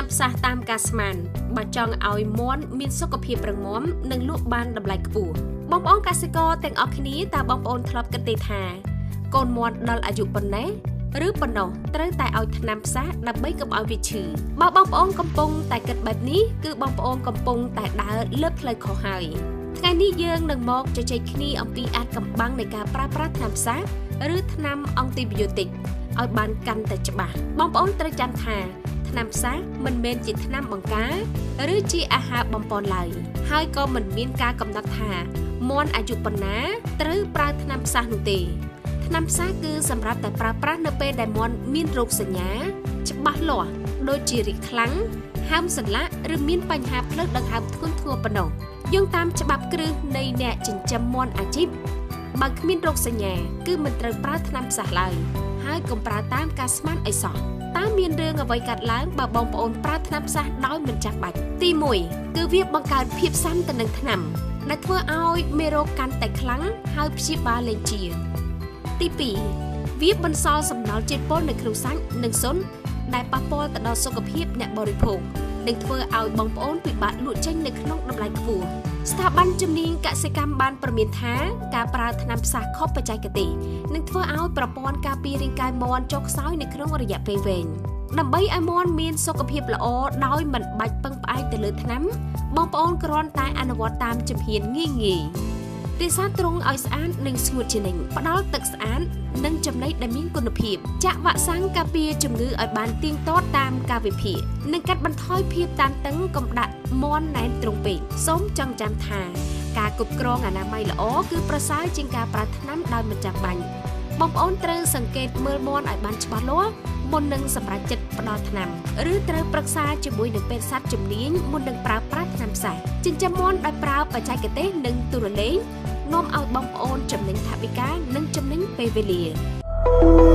năm xa tam ca sman bà chọn áo món miên sốc cà phê bằng móm nâng lụa ban đầm lại củ bóng bóng cá sê co tên ọc ní ta bóng ôn thọp cân tê thà con món đalอายุ ប៉ុណ្ណេះ ឬប៉ុណ្ណោះត្រូវតែឲ្យថ្នាំផ្សះដើម្បីកុំឲ្យវាឈឺបើបងប្អូនកំពុងតែគិតបែបនេះគឺបងប្អូនកំពុងតែដើរលើផ្លូវខុសហើយថ្ងៃនេះយើងនឹងមកជជែកគ្នាអំពីអាចកំបាំងនៃការប្រើប្រាស់ថ្នាំផ្សះឬថ្នាំអង់ទីប៊ីយោទិកឲ្យបានកាន់តែច្បាស់បងប្អូនត្រូវចាំថាថ្នាំផ្សះមិនមែនជាថ្នាំបង្ការឬជាអាហារបំពន់ឡើយហើយក៏មិនមានការកំណត់ថាមាន់អាយុប៉ុណ្ណាត្រូវប្រើថ្នាំផ្សះនោះទេថ្នាំផ្សះគឺសម្រាប់តែប្រើប្រាស់នៅពេលដែលមាន់មានរោគសញ្ញាច្បាស់លាស់ដូចជារីកខ្លាំងហើមសន្លាក់ឬមានបញ្ហាផ្លូវដង្ហើមធ្ងន់ធ្ងរប៉ុណ្ណោះយោងតាមច្បាប់គ្រឹះនៃអ្នកចិញ្ចឹមមាន់អាជីពបើគ្មានរោគសញ្ញាគឺមិនត្រូវប្រើថ្នាំផ្សះឡើយហើយកុំប្រើតាមការស្មានអីសោះតើមានរឿងអ្វីកើតឡើងបើបងប្អូនប្រើថ្នាំផ្សះដោយមិនចាំបាច់ទី1គឺវាបង្កើតភាពស៊ាំទៅនឹងថ្នាំដែលធ្វើឲ្យមេរោគកាន់តែខ្លាំងហើយព្យាបាលលែងជាទី2វាបន្សល់សំណល់ជាតិពុលនៅក្នុងសាច់និងស៊ុនដែលប៉ះពាល់ទៅដល់សុខភាពអ្នកបរិភោគនិងធ្វើឲ្យបងប្អូនពិបាកលក់ចេញនៅក្នុងតម្លៃខ្ពស់ស្ថាប័នជំនាញកសិកម្មបានព្រមានថាការប្រើថ្នាំផ្សះខុសបច្ចេកទេសនឹងធ្វើឲ្យប្រព័ន្ធការពាររាងកាយមាន់ចុះខ្សោយនៅក្នុងរយៈពេលវែងដើម្បីឲ្យមាន់មានសុខភាពល្អដោយមិនបាច់ពឹងផ្អែកទៅលើថ្នាំបងប្អូនគ្រាន់តែអនុវត្តតាមជំហានងាយៗរក្សាទ្រុងឲ្យស្អាតនិងស្ងួតជានិញផ្ដល់ទឹកស្អាតនិងចំណីដែលមានគុណភាពចាក់វ៉ាក់សាំងការពារជំងឺឲ្យបានទៀងទាត់តាមកាលវិភាគនិងកាត់បន្ថយភាពតានតឹងកុំដាក់មាន់ណែនទ្រង់ពេកសូមចងចាំថាការគ្រប់គ្រងអនាម័យល្អគឺប្រសើរជាងការប្រើថ្នាំដោយមិនចាំបាច់បងប្អូនត្រូវសង្កេតមើលមាន់ឲ្យបានច្បាស់លាស់មុននឹងសម្រេចចិត្តផ្ដល់ថ្នាំឬត្រូវប្រឹក្សាជាមួយនឹងពេទ្យសត្វជំនាញមុននឹងប្រើប្រាស់ថ្នាំផ្សះចិញ្ចឹមមាន់ដោយប្រើបច្ចេកទេសនិងទូរលេខនាំឲ្យបងប្អូនចំណេញថវិកានិងចំណេញពេលវេលា